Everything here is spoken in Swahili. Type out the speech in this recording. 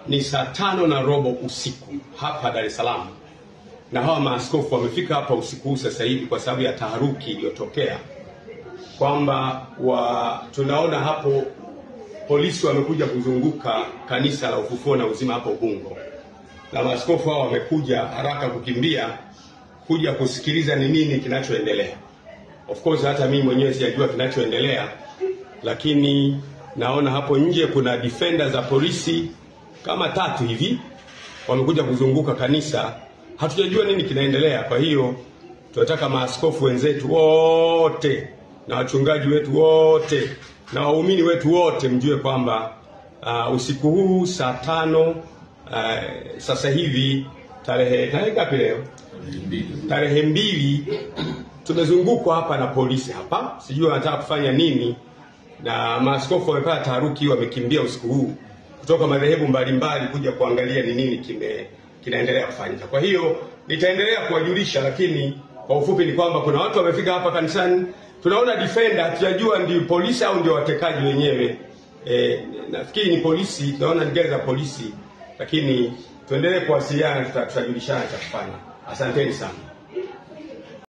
Ni saa 5:15 usiku hapa Dar es Salaam, na hawa maaskofu wamefika hapa usiku huu sasa hivi kwa sababu ya taharuki iliyotokea, kwamba tunaona hapo polisi wamekuja kuzunguka kanisa la Ufufuo na Uzima hapo Ubungo, na maaskofu hao wamekuja haraka kukimbia kuja kusikiliza ni nini kinachoendelea. Of course hata mimi mwenyewe sijajua kinachoendelea, lakini naona hapo nje kuna defender za polisi kama 3 hivi wamekuja kuzunguka kanisa. Hatujajua nini kinaendelea. Kwa hiyo tunataka maaskofu wenzetu wote na wachungaji wetu wote na waumini wetu wote mjue kwamba usiku huu saa 5 sasa hivi tarehe ngapi leo? Tarehe 2 tumezungukwa hapa na polisi hapa. Sijui wanataka kufanya nini, na maaskofu wamepata taharuki, wamekimbia usiku huu kutoka madhehebu mbalimbali kuja kuangalia ni nini kinaendelea kufanyika. Kwa hiyo nitaendelea kuwajulisha, lakini kwa ufupi ni kwamba kuna watu wamefika hapa kanisani. Tunaona defender, hatujajua ndio polisi au ndio watekaji wenyewe. Nafikiri ni polisi, tunaona ni gari za polisi, lakini tuendelee kuwasiliana, tutajulishana cha kufanya. Asanteni sana.